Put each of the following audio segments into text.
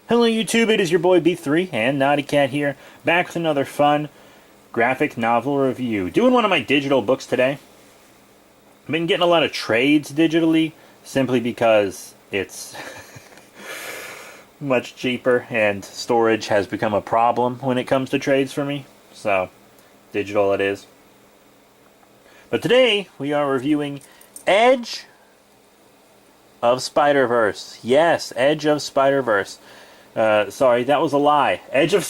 Hello YouTube, it is your boy B3 and Naughty Cat here, back with another fun graphic novel review. Doing one of my digital books today. I've been getting a lot of trades digitally, simply because it's much cheaper and storage has become a problem when it comes to trades for me. So, digital it is. But today, we are reviewing Edge of Spider-Verse. Yes, Edge of Spider-Verse. Sorry, that was a lie. Edge of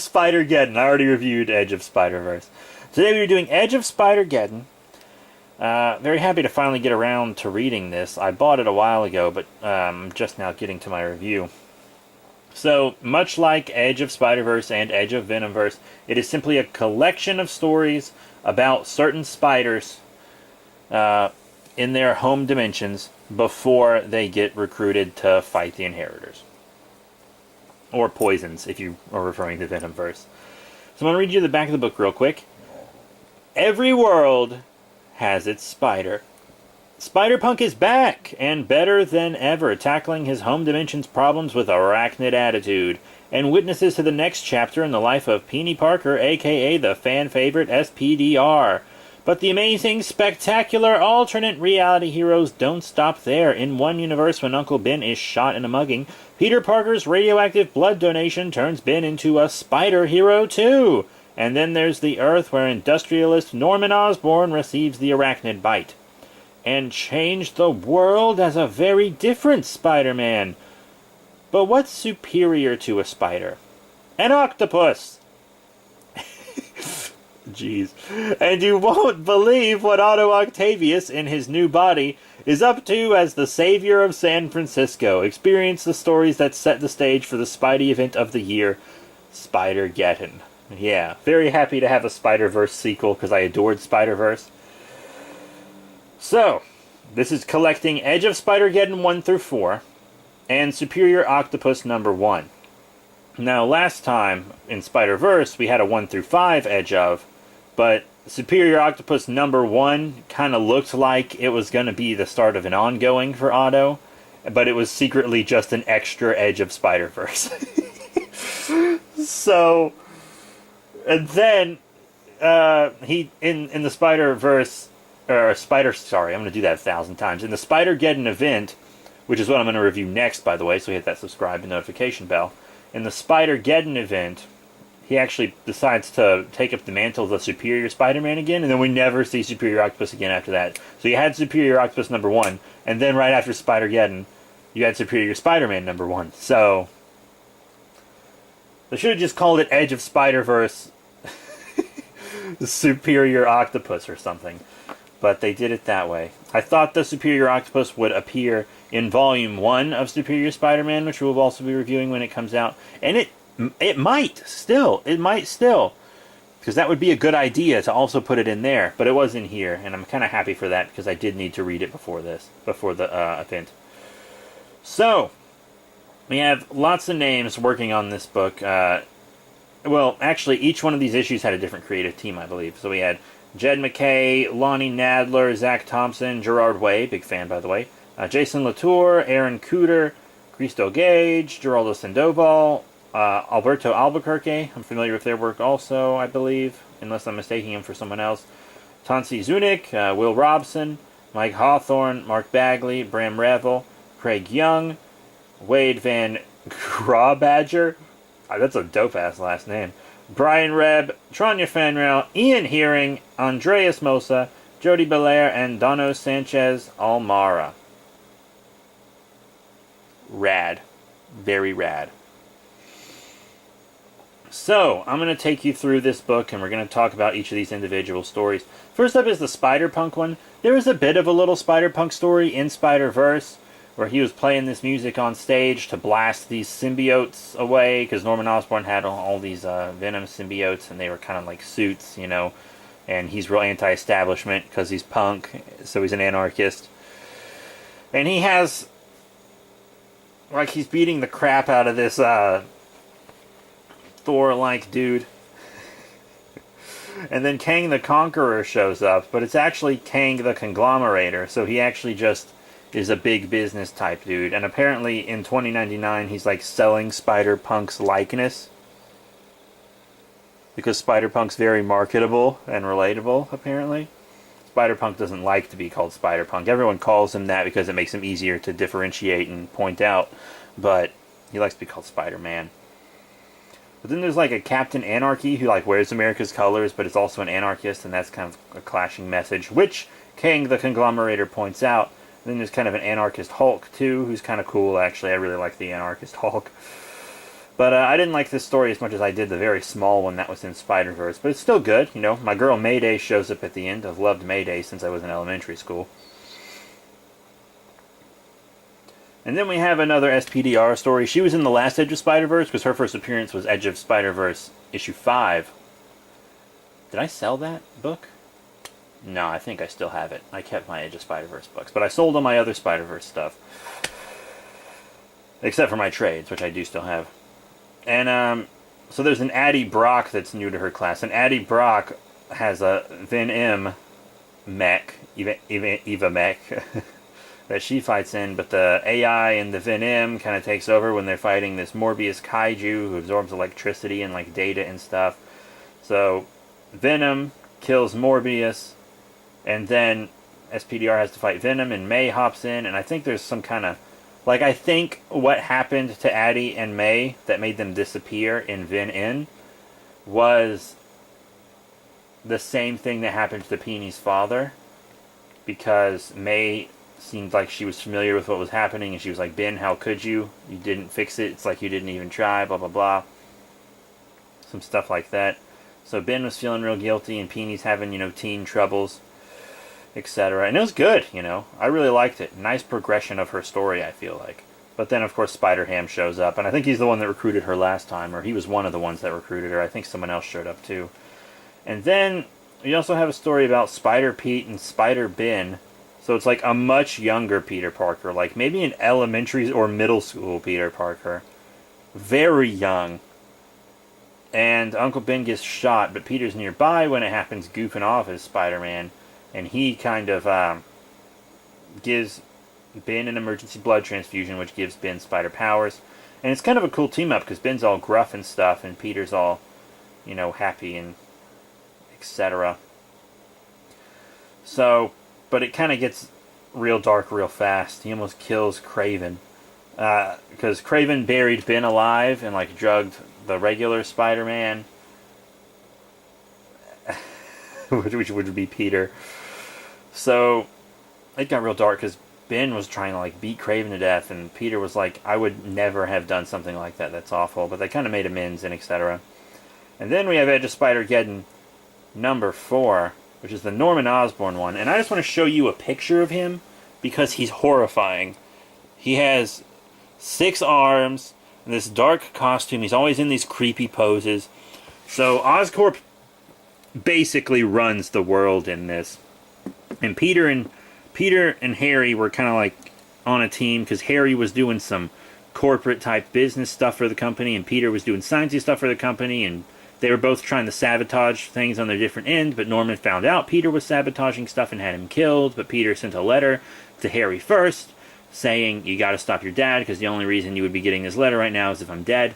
Spider-Geddon. I already reviewed Edge of Spider-Verse. Today we are doing Edge of Spider-Geddon. Very happy to finally get around to reading this. I bought it a while ago, but I'm just now getting to my review. So, much like Edge of Spider-Verse and Edge of Venomverse, it is simply a collection of stories about certain spiders in their home dimensions before they get recruited to fight the Inheritors. Or Poisons, if you are referring to Venomverse. So I'm going to read you the back of the book real quick. Every world has its spider. Spider-Punk is back, and better than ever, tackling his home dimension's problems with arachnid attitude, and witnesses to the next chapter in the life of Peony Parker, aka the fan-favorite SPDR. But the amazing, spectacular, alternate reality heroes don't stop there. In one universe, when Uncle Ben is shot in a mugging, Peter Parker's radioactive blood donation turns Ben into a spider hero, too. And then there's the Earth, where industrialist Norman Osborn receives the arachnid bite. And changed the world as a very different Spider-Man. But what's superior to a spider? An octopus! Jeez. And you won't believe what Otto Octavius, in his new body, is up to as the savior of San Francisco. Experience the stories that set the stage for the Spidey event of the year, Spider-Geddon. Yeah, very happy to have a Spider-Verse sequel, because I adored Spider-Verse. So, this is collecting Edge of Spider-Geddon 1 through 4, and Superior Octopus number 1. Now, last time, in Spider-Verse, we had a 1 through 5 Edge of, but Superior Octopus number 1 kind of looked like it was going to be the start of an ongoing for Otto, but it was secretly just an extra Edge of Spider-Verse. So, and then, he, in the Spider-Verse, sorry, I'm going to do that 1,000 times. In the Spider-Geddon event, which is what I'm going to review next, by the way, so hit that subscribe and notification bell. In the Spider-Geddon event, he actually decides to take up the mantle of the Superior Spider-Man again, and then we never see Superior Octopus again after that. So you had Superior Octopus number 1, and then right after Spider-Geddon, you had Superior Spider-Man number 1. So, they should have just called it Edge of Spider-Verse the Superior Octopus or something. But they did it that way. I thought the Superior Octopus would appear in Volume 1 of Superior Spider-Man, which we'll also be reviewing when it comes out. And it might still. Because that would be a good idea to also put it in there. But it was in here, and I'm kind of happy for that, because I did need to read it before the event. So, we have lots of names working on this book. Well, actually, each one of these issues had a different creative team, I believe. So we had Jed McKay, Lonnie Nadler, Zach Thompson, Gerard Way, big fan by the way, Jason Latour, Aaron Cooter, Cristo Gage, Geraldo Sandoval, Alberto Albuquerque, I'm familiar with their work also, I believe, unless I'm mistaking him for someone else, Tansi Zunick, Will Robson, Mike Hawthorne, Mark Bagley, Bram Revel, Craig Young, Wade Van Grawbadger, that's a dope-ass last name, Brian Rebb, Tranya Fanrell, Ian Hearing, Andreas Mosa, Jody Belair, and Dono Sanchez Almara. Rad. Very rad. So, I'm going to take you through this book, and we're going to talk about each of these individual stories. First up is the Spider-Punk one. There is a bit of a little Spider-Punk story in Spider-Verse, where he was playing this music on stage to blast these symbiotes away, because Norman Osborn had all these Venom symbiotes, and they were kind of like suits, you know, and he's real anti-establishment, because he's punk, so he's an anarchist. And he has, like, he's beating the crap out of this Thor-like dude. And then Kang the Conqueror shows up, but it's actually Kang the Conglomerator, so he actually just is a big business type dude, and apparently in 2099 he's like selling Spider-Punk's likeness because Spider-Punk's very marketable and relatable, apparently. Spider-Punk doesn't like to be called Spider-Punk. Everyone calls him that because it makes him easier to differentiate and point out, but he likes to be called Spider-Man. But then there's like a Captain Anarchy who like wears America's colors, but is also an anarchist, and that's kind of a clashing message, which King the Conglomerator points out. And then there's kind of an anarchist Hulk too, who's kind of cool actually. I really like the anarchist Hulk. But I didn't like this story as much as I did the very small one that was in Spider-Verse. But it's still good, you know. My girl Mayday shows up at the end. I've loved Mayday since I was in elementary school. And then we have another SPDR story. She was in the last Edge of Spider-Verse because her first appearance was Edge of Spider-Verse issue 5. Did I sell that book? No, I think I still have it. I kept my Edge of Spider-Verse books. But I sold all my other Spider-Verse stuff. Except for my trades, which I do still have. And so there's an Addie Brock that's new to her class. And Addie Brock has a Vin M mech, Eva mech, that she fights in. But the AI in the Vin M kind of takes over when they're fighting this Morbius kaiju who absorbs electricity and like data and stuff. So Venom kills Morbius, and then SPDR has to fight Venom, and May hops in, and I think there's some kind of... Like, I think what happened to Addie and May that made them disappear in Vin N was the same thing that happened to Peeny's father, because May seemed like she was familiar with what was happening, and she was like, Ben, how could you? You didn't fix it. It's like you didn't even try, blah, blah, blah. Some stuff like that. So Ben was feeling real guilty, and Peeny's having, you know, teen troubles, etc. And it was good, you know. I really liked it. Nice progression of her story, I feel like. But then, of course, Spider-Ham shows up, and I think he's the one that recruited her last time, or he was one of the ones that recruited her. I think someone else showed up, too. And then, we also have a story about Spider-Pete and Spider-Ben. So it's like a much younger Peter Parker, like maybe an elementary or middle school Peter Parker. Very young. And Uncle Ben gets shot, but Peter's nearby when it happens, goofing off as Spider-Man. And he kind of gives Ben an emergency blood transfusion, which gives Ben spider powers. And it's kind of a cool team-up, because Ben's all gruff and stuff, and Peter's all, you know, happy and etc. So, but it kind of gets real dark real fast. He almost kills Kraven. Because Kraven buried Ben alive and, like, drugged the regular Spider-Man, which would be Peter. So it got real dark because Ben was trying to like beat Kraven to death, and Peter was like, I would never have done something like that. That's awful. But they kind of made amends and etc. And then we have Edge of Spider-Geddon number 4, which is the Norman Osborn one. And I just want to show you a picture of him because he's horrifying. He has 6 arms, this dark costume. He's always in these creepy poses. So Oscorp basically runs the world in this. And Peter and Harry were kind of like on a team, because Harry was doing some corporate type business stuff for the company, and Peter was doing sciencey stuff for the company, and they were both trying to sabotage things on their different end. But Norman found out Peter was sabotaging stuff and had him killed. But Peter sent a letter to Harry first, saying, you got to stop your dad, because the only reason you would be getting this letter right now is if I'm dead.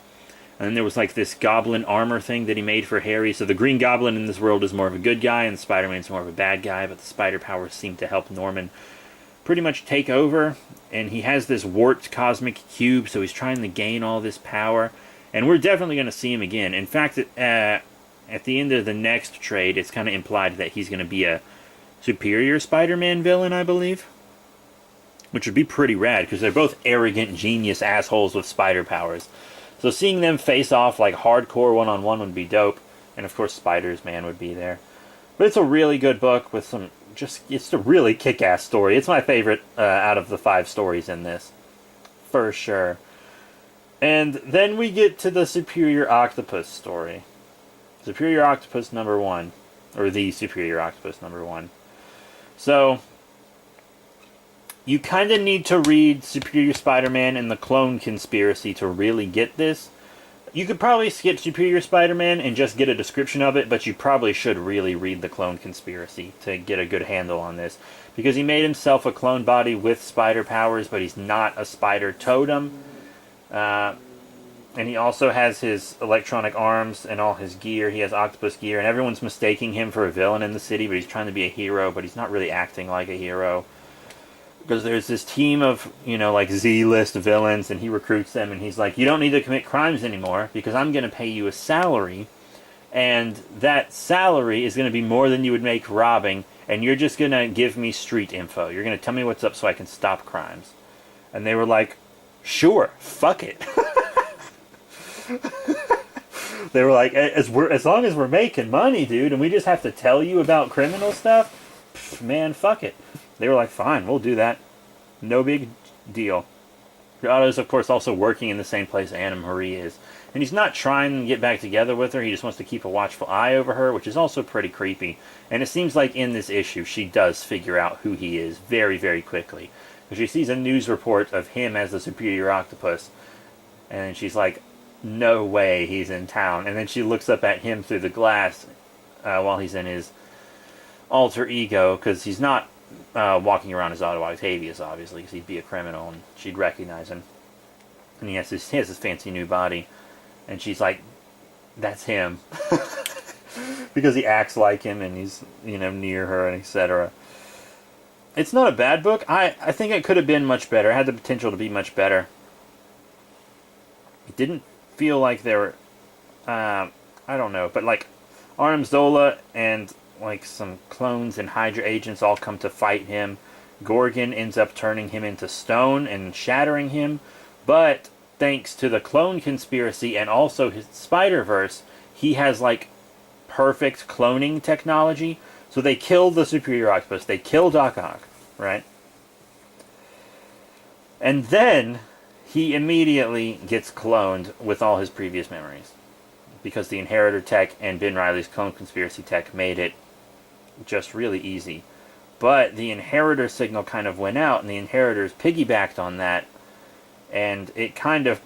And then there was like this goblin armor thing that he made for Harry. So the Green Goblin in this world is more of a good guy, and Spider-Man's more of a bad guy. But the spider powers seem to help Norman pretty much take over. And he has this warped cosmic cube, so he's trying to gain all this power. And we're definitely going to see him again. In fact, at the end of the next trade, it's kind of implied that he's going to be a Superior Spider-Man villain, I believe. Which would be pretty rad, because they're both arrogant, genius assholes with spider powers. So seeing them face off like hardcore one-on-one would be dope. And of course Spiders-Man would be there. But it's a really good book with some it's a really kick-ass story. It's my favorite out of the 5 stories in this. For sure. And then we get to the Superior Octopus story. Superior Octopus number 1. Or the Superior Octopus number 1. So you kind of need to read Superior Spider-Man and the Clone Conspiracy to really get this. You could probably skip Superior Spider-Man and just get a description of it, but you probably should really read the Clone Conspiracy to get a good handle on this. Because he made himself a clone body with spider powers, but he's not a spider totem. And he also has his electronic arms and all his gear. He has octopus gear, and everyone's mistaking him for a villain in the city, but he's trying to be a hero, but he's not really acting like a hero. Because there's this team of, like Z-list villains, and he recruits them, and he's like, you don't need to commit crimes anymore, because I'm going to pay you a salary, and that salary is going to be more than you would make robbing, and you're just going to give me street info. You're going to tell me what's up so I can stop crimes. And they were like, sure, fuck it. They were like, as long as we're making money, dude, and we just have to tell you about criminal stuff, man, fuck it. They were like, fine, we'll do that. No big deal. Otto's, of course, also working in the same place Anna Marie is. And he's not trying to get back together with her, he just wants to keep a watchful eye over her, which is also pretty creepy. And it seems like in this issue, she does figure out who he is very, very quickly. Because she sees a news report of him as the Superior Octopus, and she's like, no way he's in town. And then she looks up at him through the glass while he's in his alter ego, because he's not walking around as Otto Octavius, obviously, because he'd be a criminal, and she'd recognize him. And he has this fancy new body, and she's like, that's him. Because he acts like him, and he's, near her, and etc. It's not a bad book. I think it could have been much better. It had the potential to be much better. It didn't feel like there were, I don't know, but like Arnim Zola and like some clones and Hydra agents all come to fight him. Gorgon ends up turning him into stone and shattering him, but thanks to the Clone Conspiracy and also his Spider-Verse, he has like perfect cloning technology. So they kill the Superior Octopus, they kill Doc Ock, right? And then he immediately gets cloned with all his previous memories. Because the Inheritor tech and Ben Reilly's Clone Conspiracy tech made it just really easy. But the Inheritor signal kind of went out, and the Inheritors piggybacked on that, and it kind of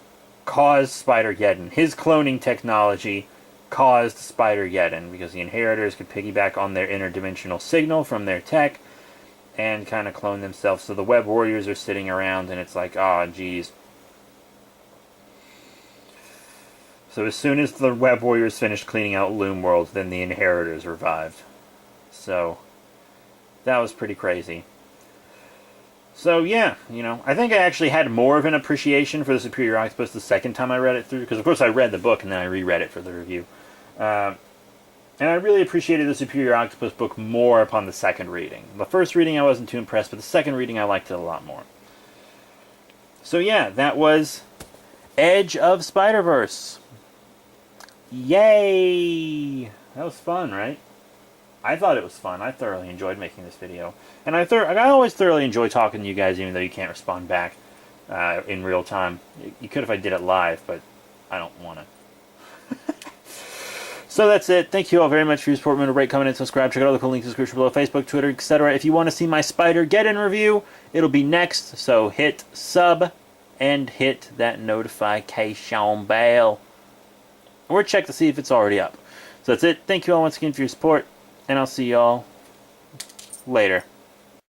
caused Spider-Geddon. His cloning technology caused Spider-Geddon, because the Inheritors could piggyback on their interdimensional signal from their tech, and kind of clone themselves. So the Web Warriors are sitting around, and it's like, oh, geez. So as soon as the Web Warriors finished cleaning out Loom World, then the Inheritors revived. So that was pretty crazy. So yeah, I think I actually had more of an appreciation for the Superior Octopus the second time I read it through, because of course I read the book and then I reread it for the review. And I really appreciated the Superior Octopus book more upon the second reading. The first reading I wasn't too impressed, but the second reading I liked it a lot more. So yeah, that was Edge of Spider-Verse. Yay! That was fun, right? I thought it was fun. I thoroughly enjoyed making this video. And I always thoroughly enjoy talking to you guys, even though you can't respond back in real time. You could if I did it live, but I don't want to. So that's it. Thank you all very much for your support. Remember to rate, comment, and subscribe. Check out all the cool links in the description below. Facebook, Twitter, etc. If you want to see my Spider-Geddon review, it'll be next. So hit sub and hit that notification bell. Or check to see if it's already up. So that's it. Thank you all once again for your support. And I'll see y'all later.